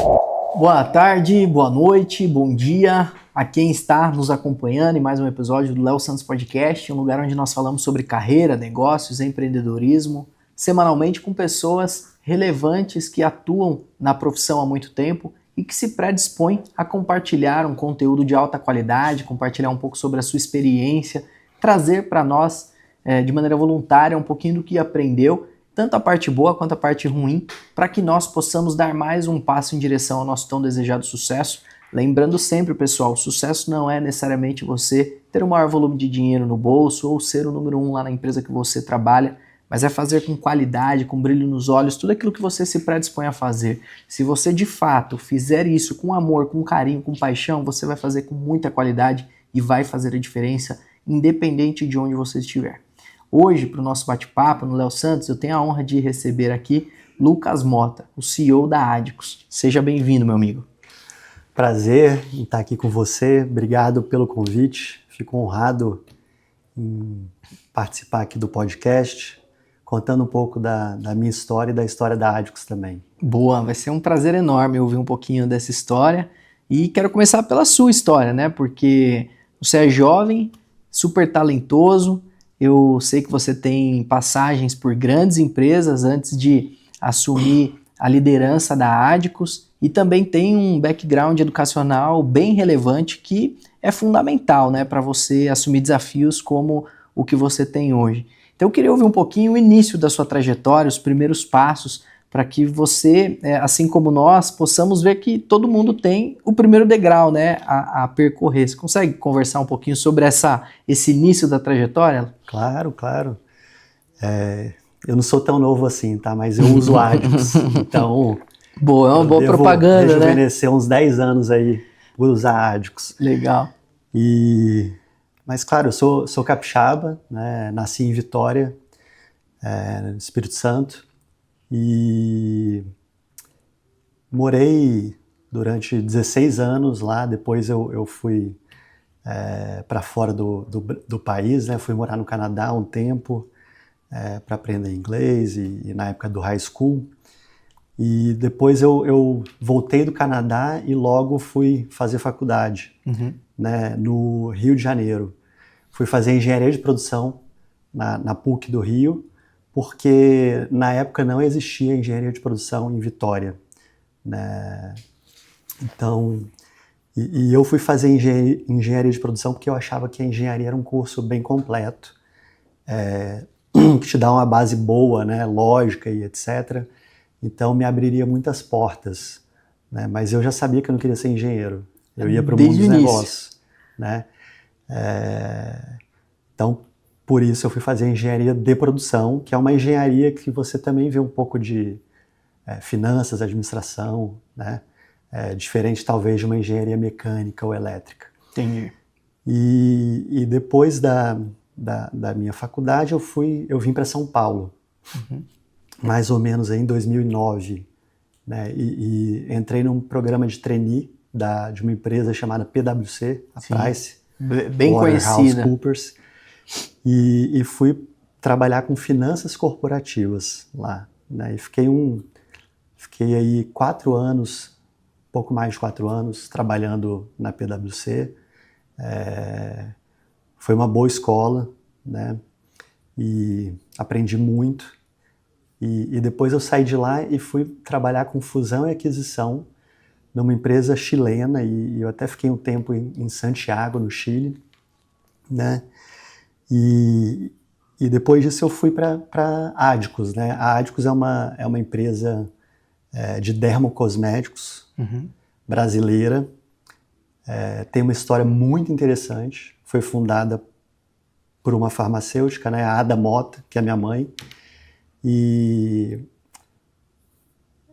Boa tarde, boa noite, bom dia a quem está nos acompanhando em mais um episódio do Léo Santos Podcast, um lugar onde nós falamos sobre carreira, negócios, empreendedorismo, semanalmente com pessoas relevantes que atuam na profissão há muito tempo e que se predispõem a compartilhar um conteúdo de alta qualidade, compartilhar um pouco sobre a sua experiência, trazer para nós de maneira voluntária um pouquinho do que aprendeu, tanto a parte boa quanto a parte ruim, para que nós possamos dar mais um passo em direção ao nosso tão desejado sucesso. Lembrando sempre, pessoal, o sucesso não é necessariamente você ter o maior volume de dinheiro no bolso ou ser o número 1 lá na empresa que você trabalha, mas é fazer com qualidade, com brilho nos olhos, tudo aquilo que você se predispõe a fazer. Se você de fato fizer isso com amor, com carinho, com paixão, você vai fazer com muita qualidade e vai fazer a diferença, independente de onde você estiver. Hoje, para o nosso bate-papo no Léo Santos, eu tenho a honra de receber aqui Lucas Mota, o CEO da Adicus. Seja bem-vindo, meu amigo. Prazer em estar aqui com você, obrigado pelo convite, fico honrado em participar aqui do podcast, contando um pouco da minha história e da história da Adicus também. Boa, vai ser um prazer enorme ouvir um pouquinho dessa história e quero começar pela sua história, né? Porque você é jovem, super talentoso, eu sei que você tem passagens por grandes empresas antes de assumir a liderança da Adicus e também tem um background educacional bem relevante que é fundamental, né, para você assumir desafios como o que você tem hoje. Então eu queria ouvir um pouquinho o início da sua trajetória, os primeiros passos, para que você, assim como nós, possamos ver que todo mundo tem o primeiro degrau, né, a percorrer. Você consegue conversar um pouquinho sobre esse início da trajetória? Claro. Eu não sou tão novo assim, tá? Mas eu uso Adicus, então... Boa, é uma boa propaganda, né? Rejuvenescer uns 10 anos aí por usar Adicus. Legal. Mas claro, eu sou capixaba, né? Nasci em Vitória, no Espírito Santo, e morei durante 16 anos lá. Depois eu fui para fora do país, né? Fui morar no Canadá um tempo para aprender inglês e na época do high school. E depois eu voltei do Canadá e logo fui fazer faculdade, né, no Rio de Janeiro. Fui fazer engenharia de produção na PUC do Rio, porque na época não existia engenharia de produção em Vitória, né? Então, eu fui fazer engenharia de produção porque eu achava que a engenharia era um curso bem completo, que te dá uma base boa, né, lógica e etc. Então me abriria muitas portas, né? Mas eu já sabia que eu não queria ser engenheiro. Eu ia para o mundo dos negócios, né? Então, por isso eu fui fazer engenharia de produção, que é uma engenharia que você também vê um pouco de finanças, administração, né? Diferente talvez de uma engenharia mecânica ou elétrica. Entendi. E depois da minha faculdade eu vim para São Paulo. Mais ou menos em 2009, né? E entrei num programa de trainee de uma empresa chamada PwC, a Price, bem conhecida. Coopers, e fui trabalhar com finanças corporativas lá, né? E fiquei aí 4 anos, pouco mais de 4 anos, trabalhando na PwC. Foi uma boa escola, né? E aprendi muito. E depois eu saí de lá e fui trabalhar com fusão e aquisição numa empresa chilena, e eu até fiquei um tempo em Santiago, no Chile, né? E depois disso eu fui para a Adicus, né? A Adicus é uma empresa de dermocosméticos brasileira, tem uma história muito interessante, foi fundada por uma farmacêutica, né? A Ada Mota, que é minha mãe. E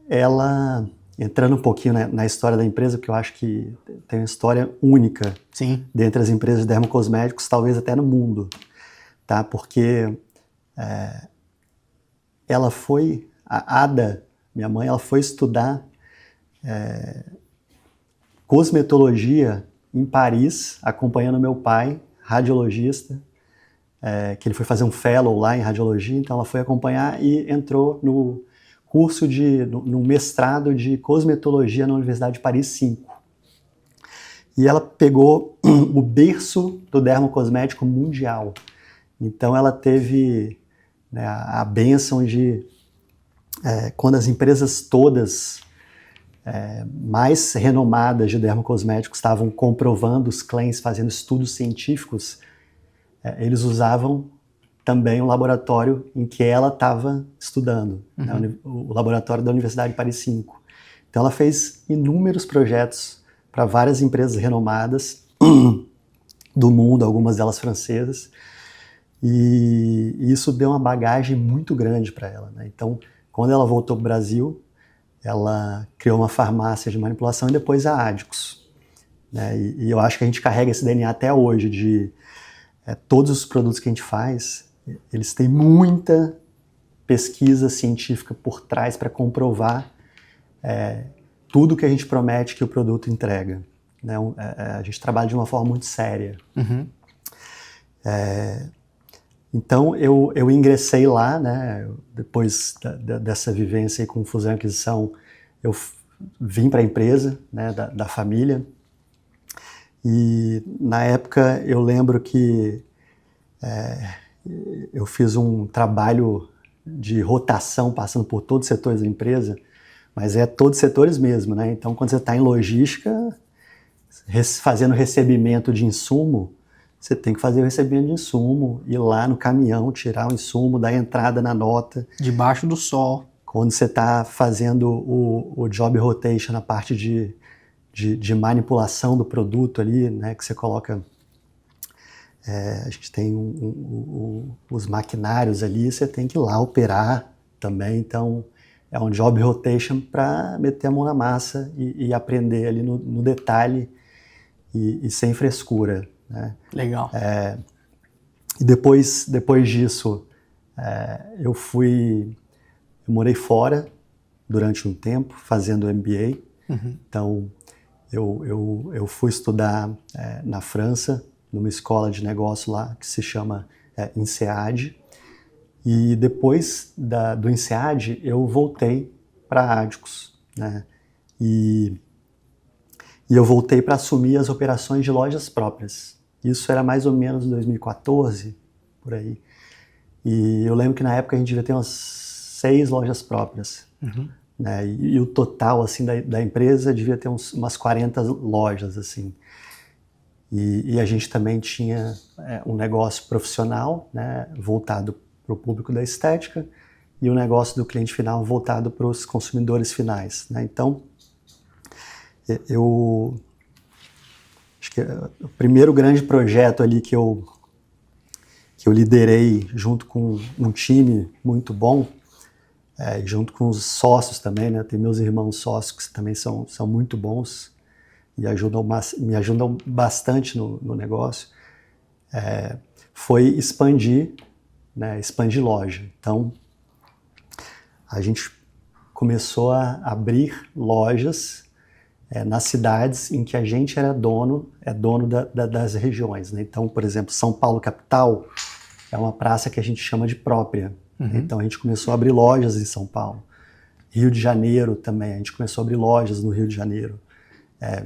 ela, entrando um pouquinho na história da empresa, porque eu acho que tem uma história única. Sim. Dentre as empresas de dermocosméticos, talvez até no mundo, tá? Porque a Ada, minha mãe, ela foi estudar cosmetologia em Paris, acompanhando meu pai, radiologista, que ele foi fazer um fellow lá em radiologia, então ela foi acompanhar e entrou no curso no mestrado de cosmetologia na Universidade de Paris 5. E ela pegou o berço do dermocosmético mundial. Então ela teve, né, a bênção de, quando as empresas todas mais renomadas de dermocosméticos estavam comprovando os claims, fazendo estudos científicos, eles usavam também o laboratório em que ela estava estudando, né, o laboratório da Universidade de Paris 5. Então ela fez inúmeros projetos para várias empresas renomadas do mundo, algumas delas francesas, e isso deu uma bagagem muito grande para ela, né? Então, quando ela voltou para o Brasil, ela criou uma farmácia de manipulação e depois a Adicus, né? E eu acho que a gente carrega esse DNA até hoje de todos os produtos que a gente faz, eles têm muita pesquisa científica por trás para comprovar tudo que a gente promete que o produto entrega, né? A gente trabalha de uma forma muito séria. Então eu ingressei lá, né? Depois dessa vivência aí com fusão e aquisição, eu vim para a empresa, né, da família. E na época eu lembro que eu fiz um trabalho de rotação passando por todos os setores da empresa, mas todos os setores mesmo, né? Então quando você está em logística, fazendo recebimento de insumo, você tem que fazer o recebimento de insumo, ir lá no caminhão, tirar o insumo, dar entrada na nota. Debaixo do sol. Quando você está fazendo o job rotation, na parte de manipulação do produto ali, né, que você coloca... a gente tem os maquinários ali, você tem que ir lá operar também. Então, é um job rotation para meter a mão na massa e aprender ali no detalhe e sem frescura, né? Legal. E depois disso, eu morei fora durante um tempo, fazendo MBA. Então, eu fui estudar na França, numa escola de negócio lá, que se chama INSEAD. E depois do INSEAD, eu voltei para a Adicus, né? E eu voltei para assumir as operações de lojas próprias. Isso era mais ou menos em 2014, por aí. E eu lembro que na época a gente devia ter umas 6 lojas próprias. Né? E o total assim, da empresa devia ter umas 40 lojas. Assim. E a gente também tinha um negócio profissional, né, voltado para o público da estética, e o negócio do cliente final voltado para os consumidores finais, né? Então, acho que o primeiro grande projeto ali que eu liderei junto com um time muito bom, junto com os sócios também, né? Tem meus irmãos sócios que também são muito bons e me ajudam bastante no negócio, foi expandir loja. Então, a gente começou a abrir lojas nas cidades em que a gente era dono das regiões, né? Então, por exemplo, São Paulo capital é uma praça que a gente chama de própria. Então a gente começou a abrir lojas em São Paulo. Rio de Janeiro também, a gente começou a abrir lojas no Rio de Janeiro.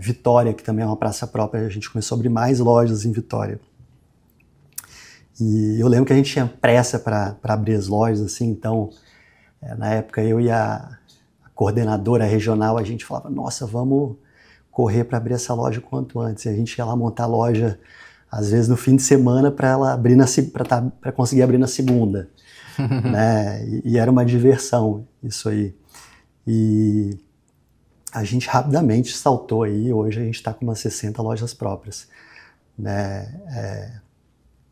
Vitória, que também é uma praça própria, a gente começou a abrir mais lojas em Vitória. E eu lembro que a gente tinha pressa para abrir as lojas, assim, então na época eu e a coordenadora regional, a gente falava, nossa, vamos correr para abrir essa loja o quanto antes. E a gente ia lá montar a loja, às vezes no fim de semana, para ela abrir para conseguir abrir na segunda. Né? E era uma diversão isso aí. E a gente rapidamente saltou aí, hoje a gente está com umas 60 lojas próprias. Né?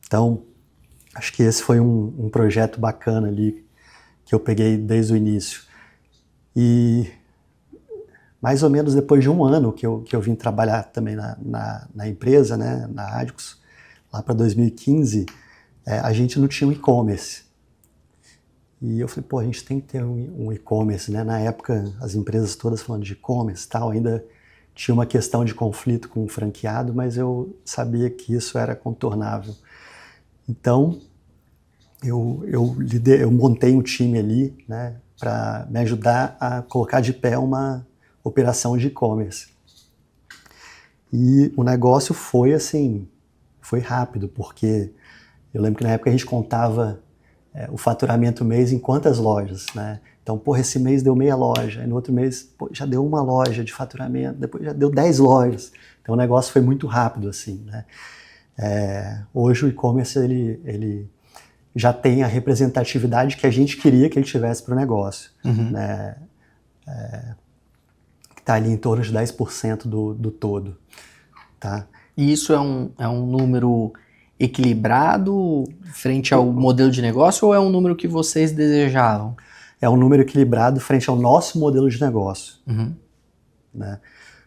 Então, acho que esse foi um projeto bacana ali, que eu peguei desde o início. E mais ou menos depois de um ano que eu vim trabalhar também na empresa, né, na Adicus, lá para 2015, a gente não tinha um e-commerce. E eu falei, pô, a gente tem que ter um e-commerce, né? Na época, as empresas todas falando de e-commerce e tal, ainda tinha uma questão de conflito com o franqueado, mas eu sabia que isso era contornável. Então, eu montei um time ali, né? para me ajudar a colocar de pé uma operação de e-commerce. E o negócio foi assim, foi rápido, porque eu lembro que na época a gente contava o faturamento mês em quantas lojas, né? Então, esse mês deu meia loja, e no outro mês já deu uma loja de faturamento, depois já deu 10 lojas. Então o negócio foi muito rápido, assim, né? Hoje o e-commerce ele já tem a representatividade que a gente queria que ele tivesse para o negócio, né? Que está ali em torno de 10% do todo, tá? E isso é um número equilibrado frente ao modelo de negócio ou é um número que vocês desejavam? É um número equilibrado frente ao nosso modelo de negócio, né?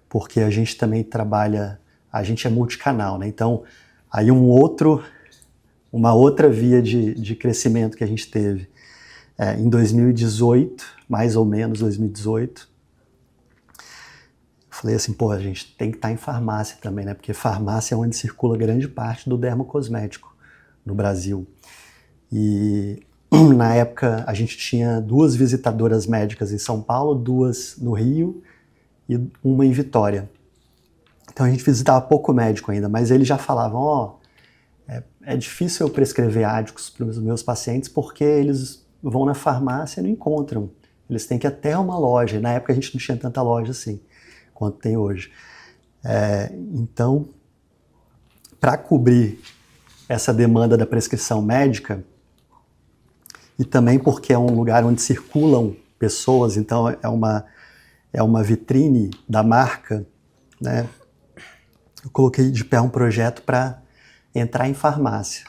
Porque a gente também trabalha, a gente é multicanal, né? Então, aí uma outra via de crescimento que a gente teve. Em 2018, mais ou menos 2018, eu falei assim, a gente tem que estar em farmácia também, né? Porque farmácia é onde circula grande parte do dermocosmético no Brasil. E na época a gente tinha 2 visitadoras médicas em São Paulo, 2 no Rio e uma em Vitória. Então a gente visitava pouco médico ainda, mas eles já falavam, é difícil eu prescrever ádicos para os meus pacientes porque eles vão na farmácia e não encontram. Eles têm que ir até uma loja. E na época a gente não tinha tanta loja assim quanto tem hoje. Então, para cobrir essa demanda da prescrição médica, e também porque é um lugar onde circulam pessoas, então é uma vitrine da marca, né? Eu coloquei de pé um projeto para entrar em farmácia.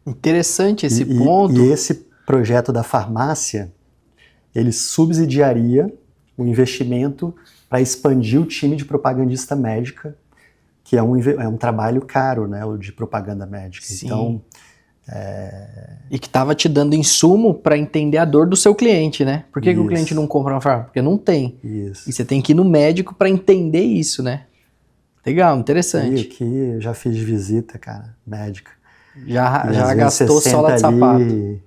Interessante esse ponto. E esse projeto da farmácia, ele subsidiaria o investimento para expandir o time de propagandista médica, que é um trabalho caro, né, o de propaganda médica. Sim. Então, E que estava te dando insumo para entender a dor do seu cliente, né? Por que o cliente não compra uma farmácia? Porque não tem. Isso. E você tem que ir no médico para entender isso, né? Legal, interessante. E aqui eu já fiz visita, cara, médica. Já gastou sola de sapato.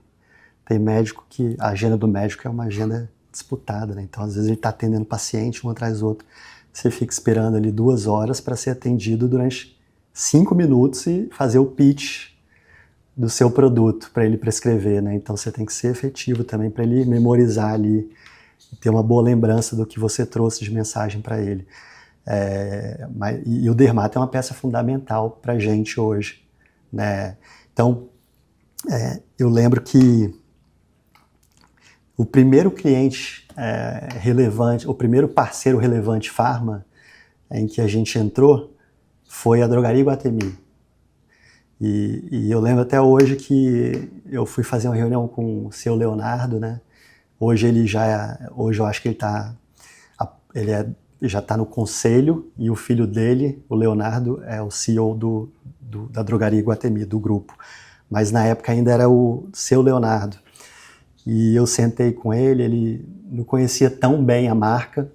Tem médico que a agenda do médico é uma agenda disputada, né? Então, às vezes, ele está atendendo paciente um atrás do outro. Você fica esperando ali 2 horas para ser atendido durante 5 minutos e fazer o pitch do seu produto para ele prescrever, né? Então, você tem que ser efetivo também para ele memorizar ali, ter uma boa lembrança do que você trouxe de mensagem para ele. E o dermato é uma peça fundamental para a gente hoje, né? Então, eu lembro que o primeiro cliente relevante, o primeiro parceiro relevante farma em que a gente entrou foi a Drogaria Iguatemi. E eu lembro até hoje que eu fui fazer uma reunião com o seu Leonardo, né? Hoje eu acho que já está no conselho, e o filho dele, o Leonardo, é o CEO da Drogaria Iguatemi, do grupo. Mas na época ainda era o seu Leonardo. E eu sentei com ele não conhecia tão bem a marca,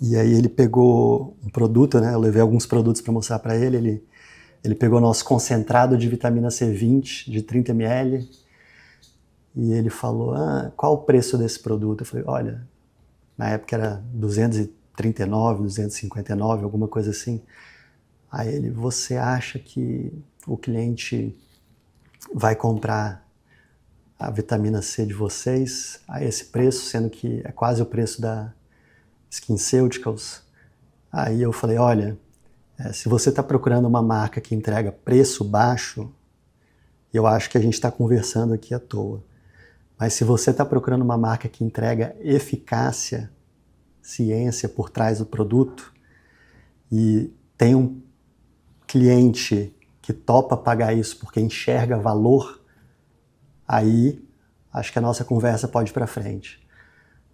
e aí ele pegou um produto, né? Eu levei alguns produtos para mostrar para ele. Ele pegou nosso concentrado de vitamina C20 de 30 ml e ele falou, qual o preço desse produto? Eu falei, olha, na época era 239, 259, alguma coisa assim. Aí ele, você acha que o cliente vai comprar a vitamina C de vocês a esse preço, sendo que é quase o preço da SkinCeuticals? Aí eu falei, olha, se você está procurando uma marca que entrega preço baixo, eu acho que a gente está conversando aqui à toa. Mas se você está procurando uma marca que entrega eficácia, ciência por trás do produto, e tem um cliente que topa pagar isso porque enxerga valor, aí acho que a nossa conversa pode ir para frente.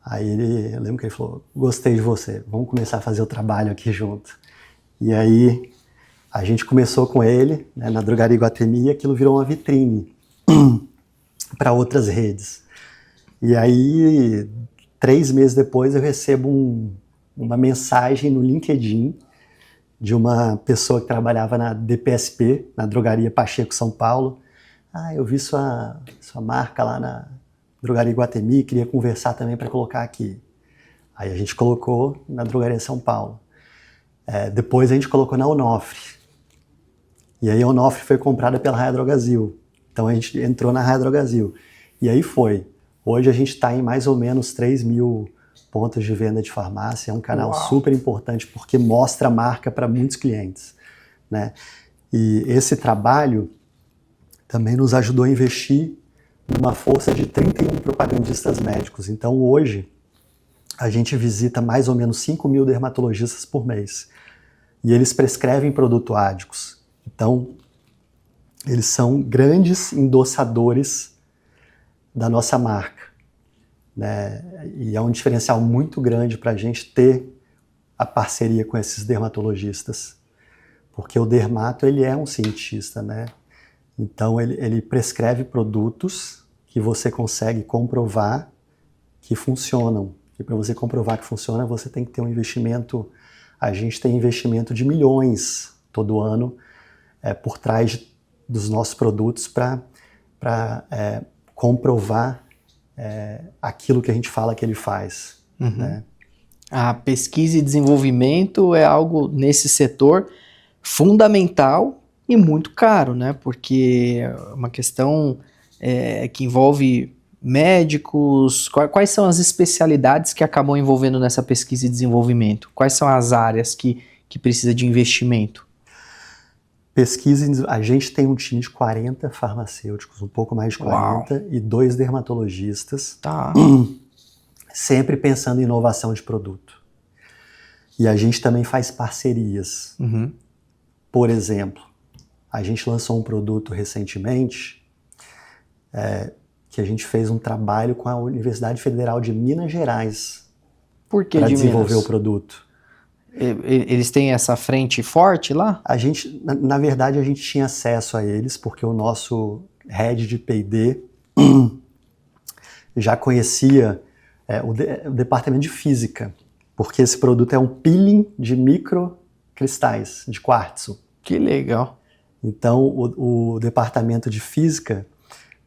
Aí eu lembro que ele falou, gostei de você, vamos começar a fazer o trabalho aqui junto. E aí a gente começou com ele, né, na Drogaria Iguatemi, e aquilo virou uma vitrine para outras redes. E aí, 3 meses depois, eu recebo uma mensagem no LinkedIn de uma pessoa que trabalhava na DPSP, na Drogaria Pacheco São Paulo, Eu vi sua marca lá na Drogaria Iguatemi, queria conversar também para colocar aqui. Aí a gente colocou na Drogaria São Paulo. Depois a gente colocou na Onofre. E aí a Onofre foi comprada pela Raia Drogasil. Então a gente entrou na Raia Drogasil. E aí foi. Hoje a gente está em mais ou menos 3.000 pontos de venda de farmácia. É um canal super importante porque mostra a marca para muitos clientes, né? E esse trabalho também nos ajudou a investir numa força de 31 propagandistas médicos. Então hoje a gente visita mais ou menos 5.000 dermatologistas por mês. E eles prescrevem produto Ádicos. Então, eles são grandes endossadores da nossa marca, né? E é um diferencial muito grande para a gente ter a parceria com esses dermatologistas. Porque o dermato, ele é um cientista, né? Então, ele prescreve produtos que você consegue comprovar que funcionam. E para você comprovar que funciona, você tem que ter um investimento. A gente tem investimento de milhões todo ano por trás dos nossos produtos para comprovar aquilo que a gente fala que ele faz. Né? A pesquisa e desenvolvimento é algo nesse setor fundamental e muito caro, né? Porque é uma questão que envolve médicos. Quais são as especialidades que acabam envolvendo nessa pesquisa e desenvolvimento? Quais são as áreas que precisa de investimento? A gente tem um time de 40 farmacêuticos, um pouco mais de 40, Uau. E 2 dermatologistas, tá. Sempre pensando em inovação de produto. E a gente também faz parcerias. Por exemplo, a gente lançou um produto recentemente que a gente fez um trabalho com a Universidade Federal de Minas Gerais para desenvolver o produto. Eles têm essa frente forte lá? A gente, na verdade, a gente tinha acesso a eles, porque o nosso head de P&D já conhecia o departamento de física, porque esse produto é um peeling de microcristais de quartzo. Que legal. Então, o departamento de física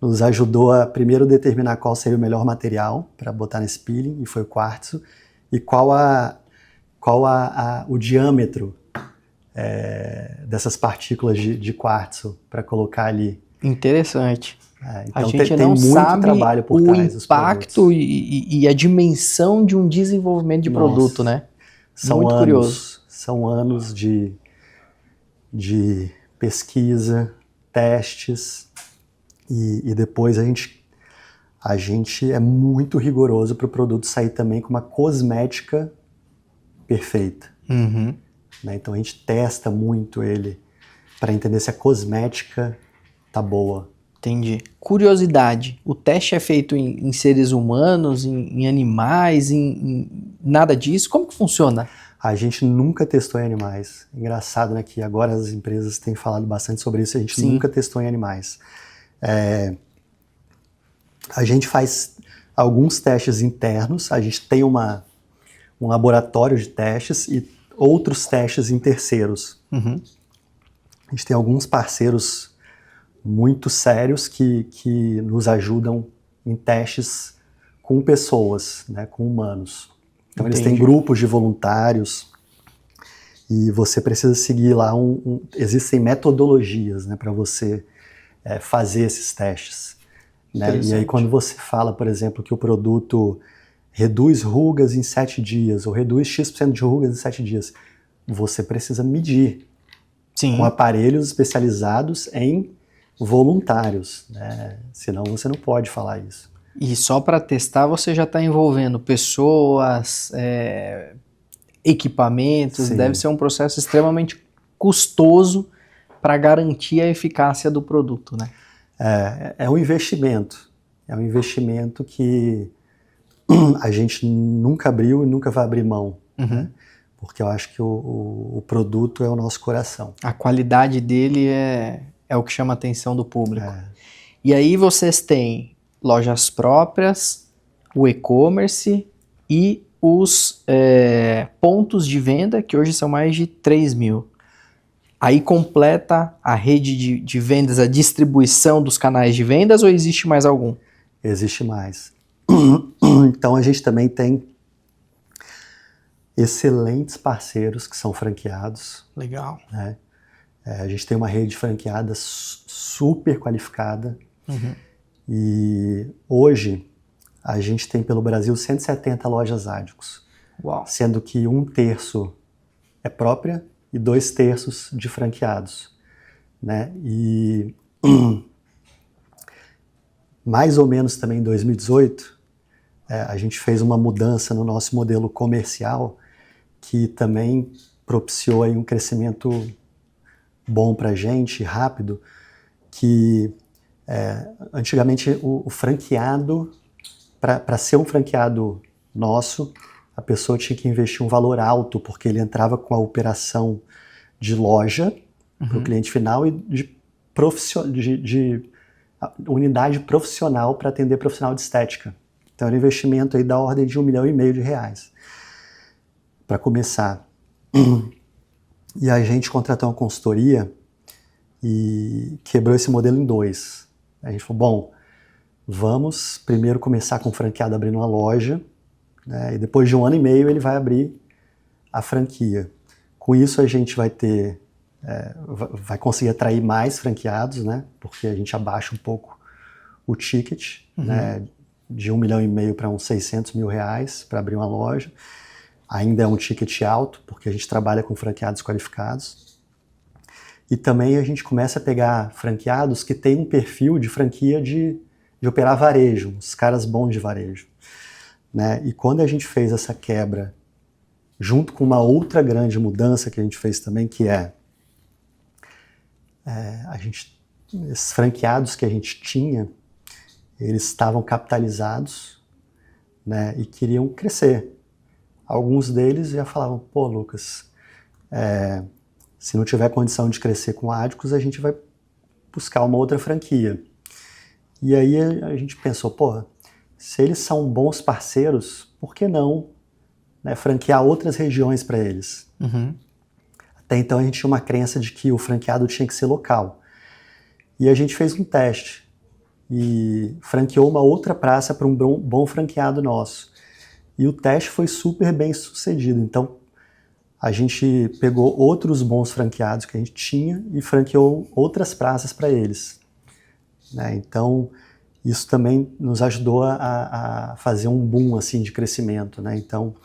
nos ajudou a primeiro determinar qual seria o melhor material para botar nesse peeling, e foi o quartzo, e qual o diâmetro dessas partículas de quartzo para colocar ali. Interessante. Então a gente tem não muito sabe trabalho por o trás dos impacto e a dimensão de um desenvolvimento de produto, né? Muito curioso. São anos de pesquisa, testes, e depois a gente é muito rigoroso para o produto sair também com uma cosmética perfeita. Né? Então a gente testa muito ele para entender se a cosmética tá boa. Entendi. Curiosidade, o teste é feito em seres humanos, em animais, em nada disso? Como que funciona? A gente nunca testou em animais. Engraçado, né, que agora as empresas têm falado bastante sobre isso, a gente nunca testou em animais. A gente faz alguns testes internos, a gente tem um laboratório de testes e outros testes em terceiros. A gente tem alguns parceiros muito sérios que nos ajudam em testes com pessoas, né, com humanos. Então eles têm grupos de voluntários e você precisa seguir lá existem metodologias, né, para você fazer esses testes. Né? E aí quando você fala, por exemplo, que o produto reduz rugas em 7 dias ou reduz X% de rugas em 7 dias, você precisa medir com aparelhos especializados em voluntários, né? Senão você não pode falar isso. E só para testar você já está envolvendo pessoas, equipamentos, deve ser um processo extremamente custoso para garantir a eficácia do produto, né? É um investimento. É um investimento que a gente nunca abriu e nunca vai abrir mão. Né? Porque eu acho que o produto é o nosso coração. A qualidade dele é o que chama a atenção do público. E aí vocês têm lojas próprias, o e-commerce e os pontos de venda, que hoje são mais de 3.000. aí completa a rede de vendas, a distribuição dos canais de vendas, ou existe mais algum? Existe mais. Então a gente também tem excelentes parceiros que são franqueados. Legal. Né? A gente tem uma rede de franqueadas super qualificada. Uhum. E hoje a gente tem pelo Brasil 170 lojas Adicos. Uau. Sendo que 1/3 é própria e 2/3 de franqueados. Né? E mais ou menos também em 2018, a gente fez uma mudança no nosso modelo comercial que também propiciou aí um crescimento bom para a gente, rápido, que antigamente o franqueado, para ser um franqueado nosso, a pessoa tinha que investir um valor alto, porque ele entrava com a operação de loja para o cliente final e de unidade profissional para atender profissional de estética. Então era um investimento aí da ordem de R$1,5 milhão para começar. E a gente contratou uma consultoria e quebrou esse modelo em 2. A gente falou, bom, vamos primeiro começar com o franqueado abrindo uma loja, né, e depois de 1 ano e meio ele vai abrir a franquia. Com isso a gente vai ter, vai conseguir atrair mais franqueados, né, porque a gente abaixa um pouco o ticket, né, de R$1,5 milhão para uns R$600 mil para abrir uma loja. Ainda é um ticket alto, porque a gente trabalha com franqueados qualificados. E também a gente começa a pegar franqueados que têm um perfil de franquia de operar varejo, uns caras bons de varejo. Né? E quando a gente fez essa quebra, junto com uma outra grande mudança que a gente fez também, que esses franqueados que a gente tinha, eles estavam capitalizados, né, e queriam crescer. Alguns deles já falavam, pô, Lucas, se não tiver condição de crescer com Adicos, a gente vai buscar uma outra franquia. E aí a gente pensou, pô, se eles são bons parceiros, por que não, né, franquear outras regiões para eles? Uhum. Até então a gente tinha uma crença de que o franqueado tinha que ser local. E a gente fez um teste e franqueou uma outra praça para um bom franqueado nosso. E o teste foi super bem sucedido. Então, a gente pegou outros bons franqueados que a gente tinha e franqueou outras praças para eles. Né? Então, isso também nos ajudou a fazer um boom assim, de crescimento. Né? Então,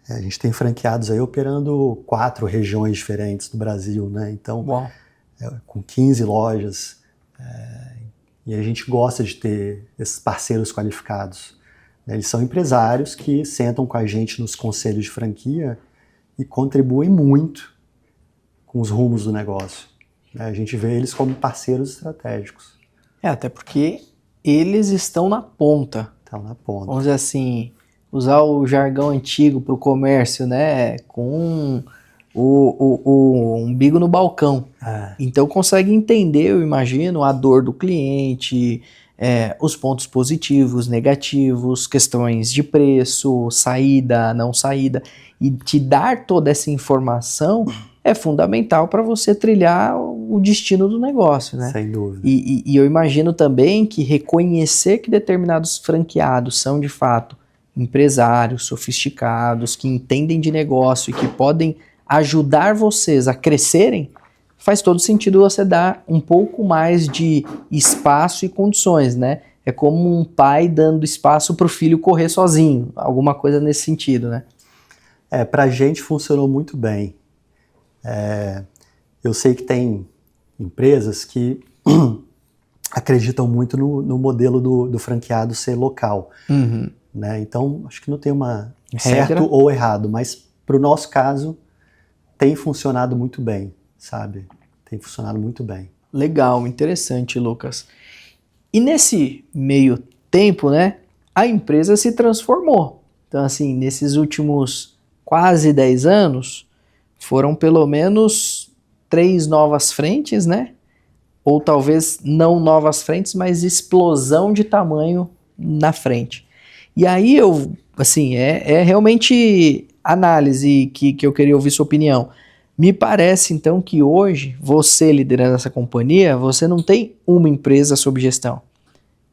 a gente tem franqueados aí operando 4 regiões diferentes do Brasil. Né? Então, com 15 lojas. E a gente gosta de ter esses parceiros qualificados. Eles são empresários que sentam com a gente nos conselhos de franquia e contribuem muito com os rumos do negócio. A gente vê eles como parceiros estratégicos. Até porque eles estão na ponta. Estão na ponta. Vamos dizer assim, usar o jargão antigo para o comércio, né? Com o umbigo no balcão. Então consegue entender, eu imagino, a dor do cliente, os pontos positivos, negativos, questões de preço, saída, não saída, e te dar toda essa informação é fundamental para você trilhar o destino do negócio, né? Sem dúvida. E eu imagino também que reconhecer que determinados franqueados são de fato empresários sofisticados, que entendem de negócio e que podem ajudar vocês a crescerem, faz todo sentido você dar um pouco mais de espaço e condições, né? É como um pai dando espaço para o filho correr sozinho, alguma coisa nesse sentido, né? Pra gente funcionou muito bem. Eu sei que tem empresas que acreditam muito no modelo do franqueado ser local. Uhum. Né? Então, acho que não tem uma regra, certo ou errado, mas para o nosso caso, tem funcionado muito bem, sabe? Tem funcionado muito bem. Legal, interessante, Lucas. E nesse meio tempo, né, a empresa se transformou. Então, assim, nesses últimos quase 10 anos, foram pelo menos 3 novas frentes, né? Ou talvez não novas frentes, mas explosão de tamanho na frente. E aí eu, assim, realmente análise que eu queria ouvir sua opinião. Me parece, então, que hoje, você liderando essa companhia, você não tem uma empresa sob gestão.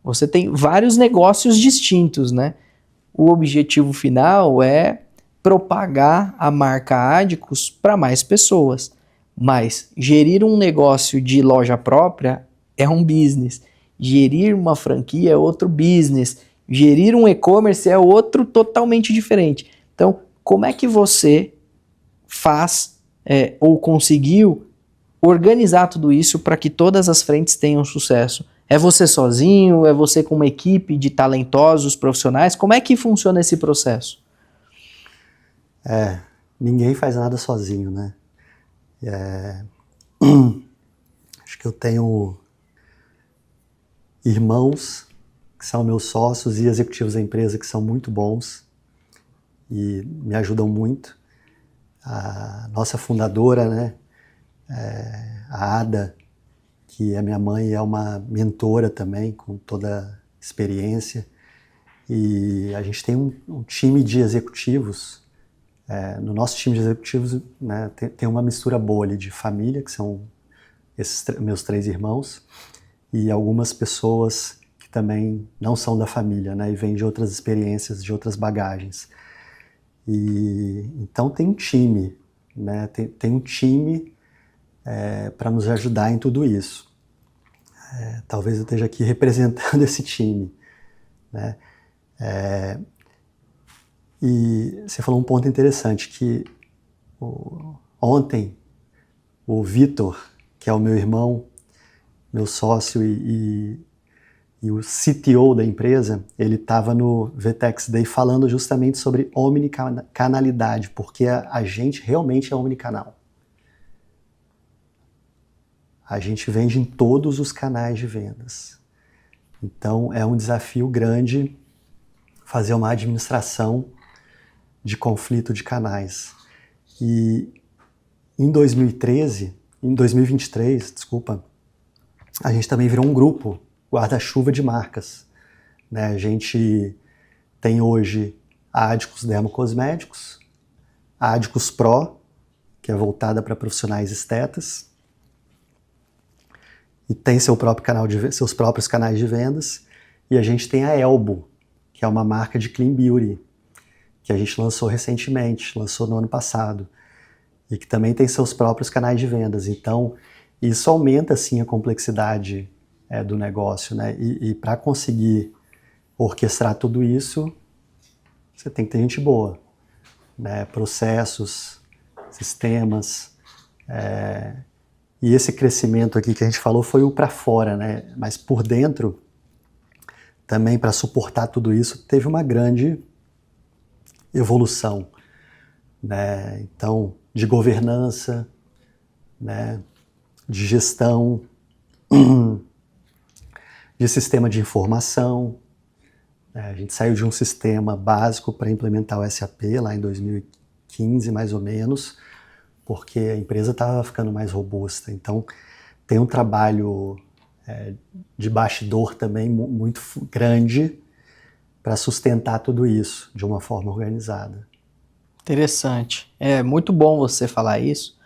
Você tem vários negócios distintos, né? O objetivo final é propagar a marca Adicus para mais pessoas. Mas gerir um negócio de loja própria é um business. Gerir uma franquia é outro business. Gerir um e-commerce é outro totalmente diferente. Então, como é que você faz ou conseguiu organizar tudo isso para que todas as frentes tenham sucesso? É você sozinho? É você com uma equipe de talentosos profissionais? Como é que funciona esse processo? Ninguém faz nada sozinho, né? Acho que eu tenho irmãos que são meus sócios e executivos da empresa que são muito bons e me ajudam muito. A nossa fundadora, né, a Ada, que é minha mãe, é uma mentora também, com toda a experiência. E a gente tem um time de executivos. No nosso time de executivos, né, tem uma mistura boa ali de família, que são esses meus 3 irmãos, e algumas pessoas que também não são da família, né, e vêm de outras experiências, de outras bagagens. E então tem um time, né, tem um time para nos ajudar em tudo isso. Talvez eu esteja aqui representando esse time, né? E você falou um ponto interessante, que ontem o Vitor, que é o meu irmão, meu sócio e o CTO da empresa, ele estava no VTEX Day falando justamente sobre omnicanalidade, porque a gente realmente é omnicanal. A gente vende em todos os canais de vendas. Então é um desafio grande fazer uma administração de conflito de canais. E em 2023, a gente também virou um grupo, guarda-chuva de marcas, né? A gente tem hoje a Adicus Dermocosméticos, a Adicus Pro, que é voltada para profissionais estetas, e tem seus próprios canais de vendas, e a gente tem a Elbo, que é uma marca de Clean Beauty, que a gente lançou recentemente, lançou no ano passado, e que também tem seus próprios canais de vendas. Então, isso aumenta, sim, a complexidade do negócio, né? E para conseguir orquestrar tudo isso, você tem que ter gente boa, né? Processos, sistemas. E esse crescimento aqui que a gente falou foi o para fora, né? Mas por dentro, também para suportar tudo isso, teve uma grande evolução, né? Então, de governança, né? De gestão, de sistema de informação. A gente saiu de um sistema básico para implementar o SAP lá em 2015, mais ou menos, porque a empresa estava ficando mais robusta. Então, tem um trabalho de bastidor também muito grande para sustentar tudo isso de uma forma organizada. Interessante. É muito bom você falar isso,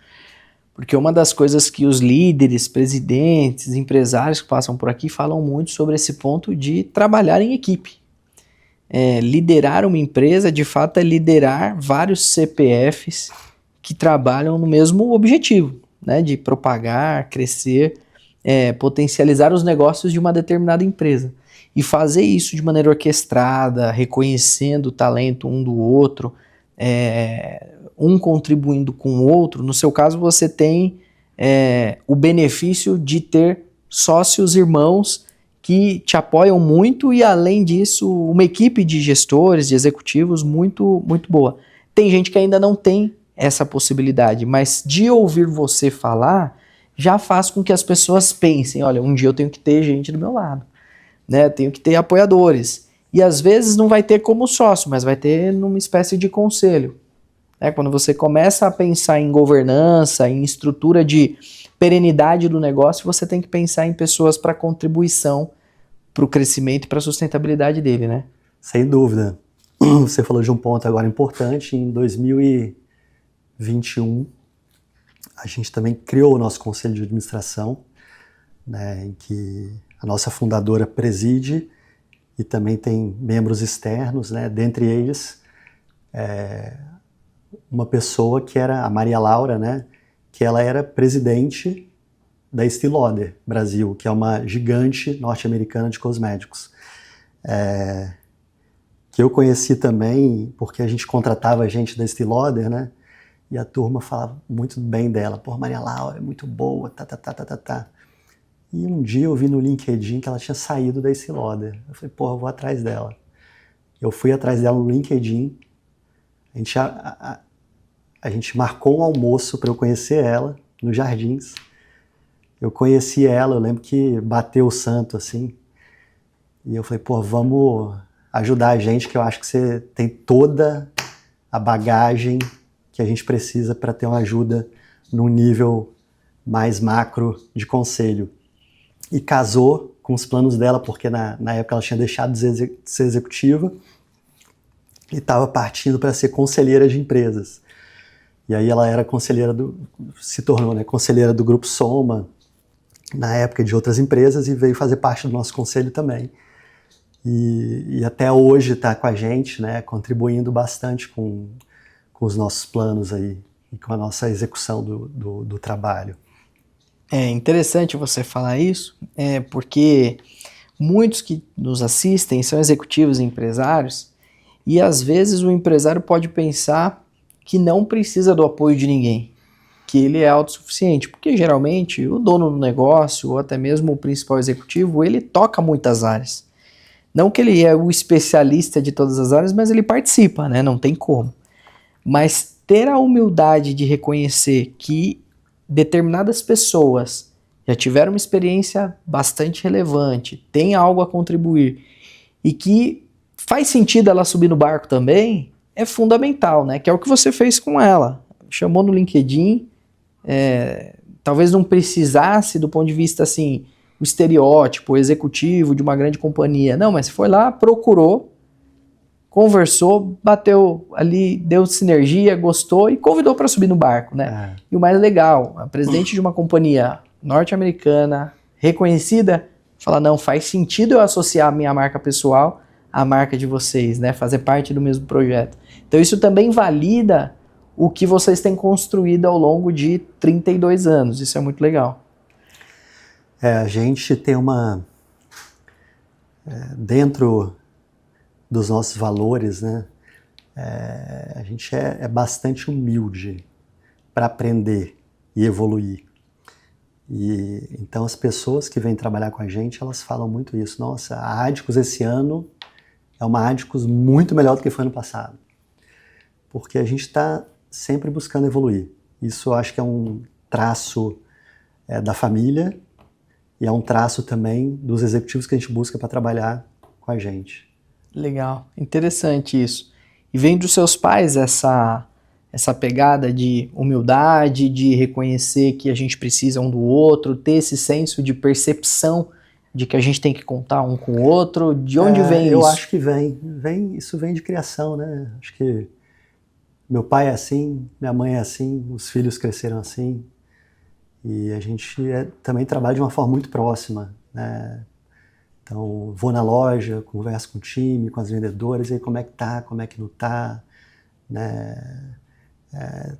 porque uma das coisas que os líderes, presidentes, empresários que passam por aqui falam muito sobre esse ponto de trabalhar em equipe. Liderar uma empresa, de fato, é liderar vários CPFs que trabalham no mesmo objetivo, né, de propagar, crescer, potencializar os negócios de uma determinada empresa. E fazer isso de maneira orquestrada, reconhecendo o talento um do outro, um contribuindo com o outro. No seu caso, você tem o benefício de ter sócios irmãos que te apoiam muito e, além disso, uma equipe de gestores, de executivos muito, muito boa. Tem gente que ainda não tem essa possibilidade, mas de ouvir você falar já faz com que as pessoas pensem, olha, um dia eu tenho que ter gente do meu lado, né? Tenho que ter apoiadores. E às vezes não vai ter como sócio, mas vai ter numa espécie de conselho. Quando você começa a pensar em governança, em estrutura de perenidade do negócio, você tem que pensar em pessoas para contribuição para o crescimento e para a sustentabilidade dele, né? Sem dúvida. Você falou de um ponto agora importante. Em 2021, a gente também criou o nosso conselho de administração, né, em que a nossa fundadora preside e também tem membros externos, né, dentre eles uma pessoa que era a Maria Laura, né, que ela era presidente da Estée Lauder Brasil, que é uma gigante norte-americana de cosméticos. Que eu conheci também porque a gente contratava gente da Estée Lauder, né? E a turma falava muito bem dela. Pô, Maria Laura é muito boa, tá. E um dia eu vi no LinkedIn que ela tinha saído da Estée Lauder. Eu falei, porra, eu vou atrás dela. Eu fui atrás dela no LinkedIn. A gente marcou um almoço para eu conhecer ela nos Jardins. Eu conheci ela, eu lembro que bateu o santo assim. E eu falei, pô, vamos ajudar a gente, que eu acho que você tem toda a bagagem que a gente precisa para ter uma ajuda num nível mais macro de conselho. E casou com os planos dela, porque na época ela tinha deixado de ser executiva e estava partindo para ser conselheira de empresas. E aí ela era se tornou, né, conselheira do Grupo Soma, na época de outras empresas, e veio fazer parte do nosso conselho também. E até hoje está com a gente, né, contribuindo bastante com os nossos planos aí, e com a nossa execução do trabalho. É interessante você falar isso, porque muitos que nos assistem são executivos e empresários, e às vezes o empresário pode pensar que não precisa do apoio de ninguém, que ele é autossuficiente, porque geralmente o dono do negócio, ou até mesmo o principal executivo, ele toca muitas áreas. Não que ele é o especialista de todas as áreas, mas ele participa, né? Não tem como. Mas ter a humildade de reconhecer que determinadas pessoas já tiveram uma experiência bastante relevante, tem algo a contribuir e que faz sentido ela subir no barco também, é fundamental, né? Que é o que você fez com ela. Chamou no LinkedIn, talvez não precisasse do ponto de vista assim, o estereótipo, o executivo de uma grande companhia. Não, mas foi lá, procurou, conversou, bateu ali, deu sinergia, gostou e convidou para subir no barco, né? E o mais legal, a presidente de uma companhia norte-americana, reconhecida, fala, não, faz sentido eu associar a minha marca pessoal à marca de vocês, né? Fazer parte do mesmo projeto. Então isso também valida o que vocês têm construído ao longo de 32 anos. Isso é muito legal. A gente tem dentro dos nossos valores, né, a gente é bastante humilde para aprender e evoluir. E então as pessoas que vêm trabalhar com a gente, elas falam muito isso. Nossa, a Adicus esse ano é uma Adicus muito melhor do que foi ano passado. Porque a gente está sempre buscando evoluir. Isso eu acho que é um traço da família, e é um traço também dos executivos que a gente busca para trabalhar com a gente. Legal, interessante isso. E vem dos seus pais essa pegada de humildade, de reconhecer que a gente precisa um do outro, ter esse senso de percepção de que a gente tem que contar um com o outro. De onde vem isso? Eu acho que isso vem de criação, né? Acho que meu pai é assim, minha mãe é assim, os filhos cresceram assim. E a gente também trabalha de uma forma muito próxima, né? Então, vou na loja, converso com o time, com as vendedoras, e aí como é que tá, como é que não tá, né?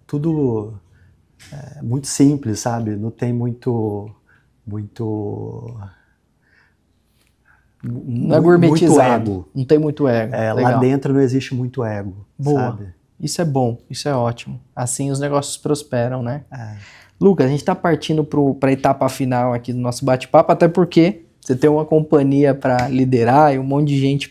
Tudo muito simples, sabe? Não tem muito não é gourmetizado, muito ego. Não tem muito ego. Lá dentro não existe muito ego. Boa. Sabe? Isso é bom, isso é ótimo. Assim os negócios prosperam, né? Lucas, a gente está partindo para a etapa final aqui do nosso bate-papo, até porque você tem uma companhia para liderar e um monte de gente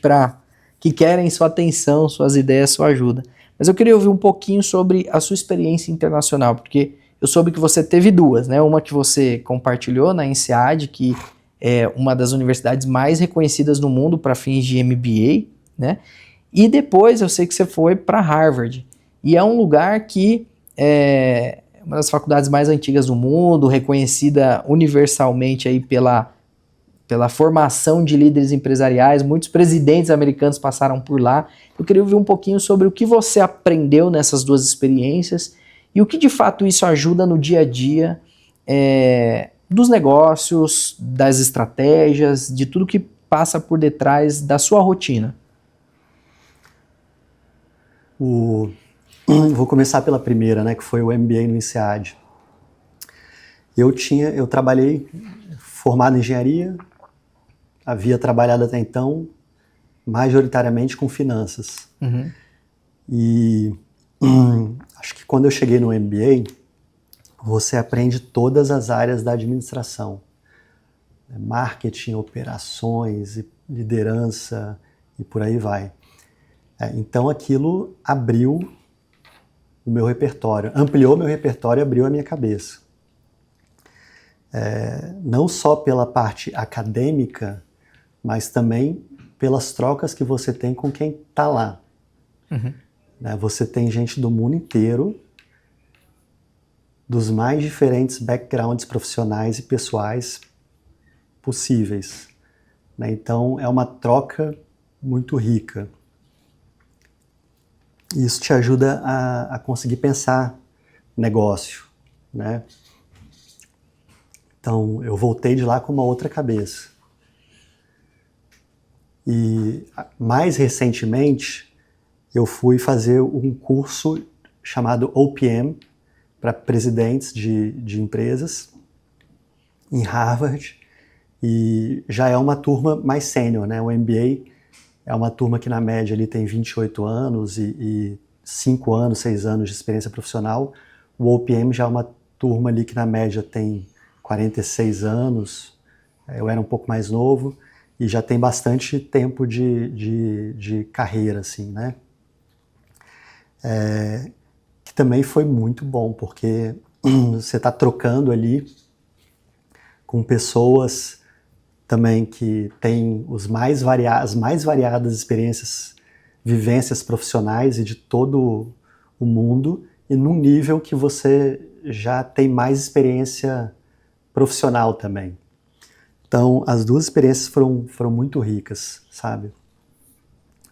que querem sua atenção, suas ideias, sua ajuda. Mas eu queria ouvir um pouquinho sobre a sua experiência internacional, porque eu soube que você teve duas, né? Uma que você compartilhou na INSEAD, que é uma das universidades mais reconhecidas no mundo para fins de MBA, né? E depois eu sei que você foi para Harvard. E é um lugar que é uma das faculdades mais antigas do mundo, reconhecida universalmente aí pela formação de líderes empresariais. Muitos presidentes americanos passaram por lá. Eu queria ouvir um pouquinho sobre o que você aprendeu nessas duas experiências E o que de fato isso ajuda no dia a dia dos negócios, das estratégias, de tudo que passa por detrás da sua rotina? Vou começar pela primeira, né, que foi o MBA no INSEAD. Eu trabalhei formado em engenharia, havia trabalhado até então majoritariamente com finanças. Uhum. E acho que quando eu cheguei no MBA, você aprende todas as áreas da administração. Marketing, operações, liderança e por aí vai. Então aquilo abriu o meu repertório, ampliou meu repertório e abriu a minha cabeça. Não só pela parte acadêmica, mas também pelas trocas que você tem com quem está lá. Uhum. Você tem gente do mundo inteiro, dos mais diferentes backgrounds profissionais e pessoais possíveis. Então é uma troca muito rica. E isso te ajuda a conseguir pensar negócio, né? Então eu voltei de lá com uma outra cabeça. E mais recentemente eu fui fazer um curso chamado OPM para presidentes de empresas em Harvard, e já é uma turma mais sênior, né? O MBA é uma turma que na média ali tem 28 anos e 5 anos, 6 anos de experiência profissional. O OPM já é uma turma ali que na média tem 46 anos, eu era um pouco mais novo, e já tem bastante tempo de carreira, assim, né? Que também foi muito bom, porque você está trocando ali com pessoas também que têm as mais variadas experiências, vivências profissionais e de todo o mundo, e num nível que você já tem mais experiência profissional também. Então, as duas experiências foram muito ricas, sabe?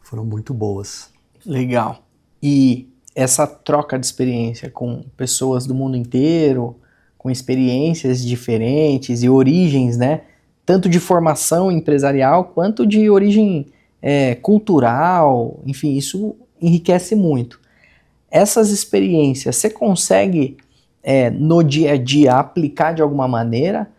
Foram muito boas. Legal. E essa troca de experiência com pessoas do mundo inteiro, com experiências diferentes e origens, né? Tanto de formação empresarial quanto de origem cultural, enfim, isso enriquece muito. Essas experiências, você consegue no dia a dia aplicar de alguma maneira?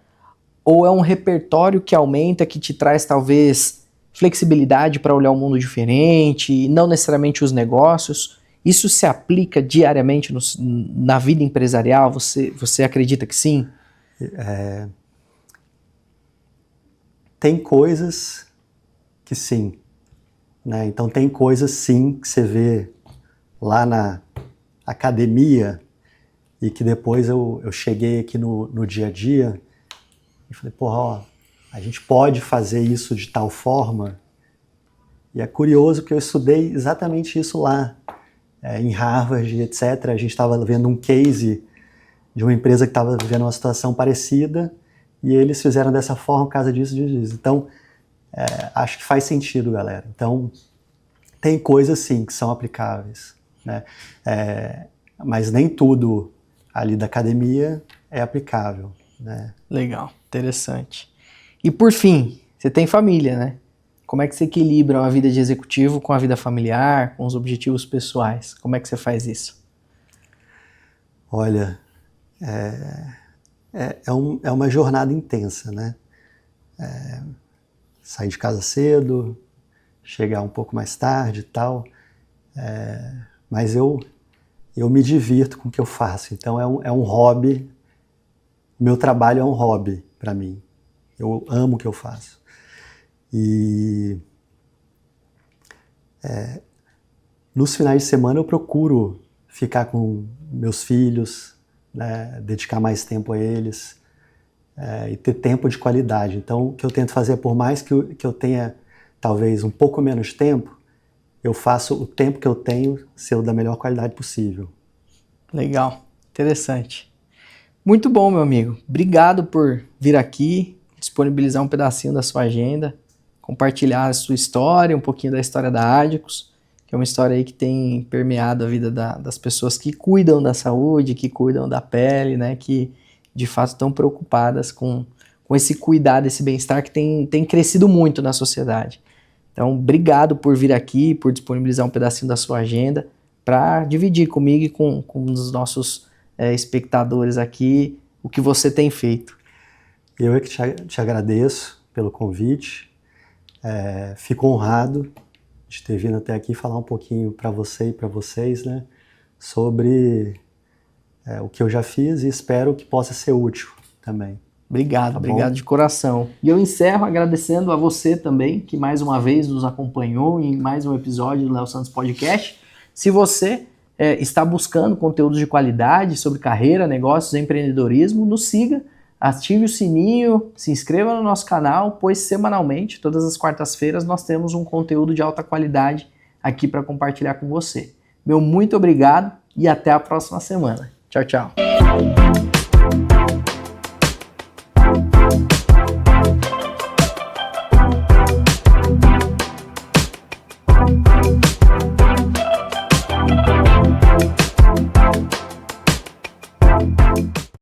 Ou é um repertório que aumenta, que te traz talvez flexibilidade para olhar o mundo diferente, não necessariamente os negócios? Isso se aplica diariamente na vida empresarial? Você acredita que sim? Tem coisas que sim, né? Então tem coisas sim que você vê lá na academia e que depois eu cheguei aqui no dia a dia e falei, porra, ó, a gente pode fazer isso de tal forma. E é curioso que eu estudei exatamente isso lá, em Harvard, etc. A gente estava vendo um case de uma empresa que estava vivendo uma situação parecida e eles fizeram dessa forma por causa disso, disso. Então, acho que faz sentido, galera. Então, tem coisas, sim, que são aplicáveis, né? Mas nem tudo ali da academia é aplicável, né? Legal, interessante. E por fim, você tem família, né? Como é que você equilibra uma vida de executivo com a vida familiar, com os objetivos pessoais? Como é que você faz isso? Olha, é uma jornada intensa, né? Sair de casa cedo, chegar um pouco mais tarde e tal, mas eu me divirto com o que eu faço, então é um hobby, meu trabalho é um hobby para mim, eu amo o que eu faço. E nos finais de semana eu procuro ficar com meus filhos, né, dedicar mais tempo a eles e ter tempo de qualidade. Então o que eu tento fazer, por mais que eu tenha talvez um pouco menos tempo, eu faço o tempo que eu tenho ser o da melhor qualidade possível. Legal, interessante. Muito bom, meu amigo. Obrigado por vir aqui, disponibilizar um pedacinho da sua agenda, compartilhar a sua história, um pouquinho da história da Adicus, que é uma história aí que tem permeado a vida das pessoas que cuidam da saúde, que cuidam da pele, né, que de fato estão preocupadas com esse cuidado, esse bem-estar que tem crescido muito na sociedade. Então, obrigado por vir aqui, por disponibilizar um pedacinho da sua agenda para dividir comigo e com os nossos espectadores aqui o que você tem feito. Eu é que te agradeço pelo convite, fico honrado de ter vindo até aqui falar um pouquinho para você e para vocês, né, sobre o que eu já fiz e espero que possa ser útil também. Obrigado, tá obrigado bom? de coração. E eu encerro agradecendo a você também, que mais uma vez nos acompanhou em mais um episódio do Léo Santos Podcast. Se você está buscando conteúdos de qualidade sobre carreira, negócios e empreendedorismo, nos siga, ative o sininho, se inscreva no nosso canal, pois semanalmente, todas as quartas-feiras, nós temos um conteúdo de alta qualidade aqui para compartilhar com você. Meu muito obrigado e até a próxima semana. Tchau, tchau.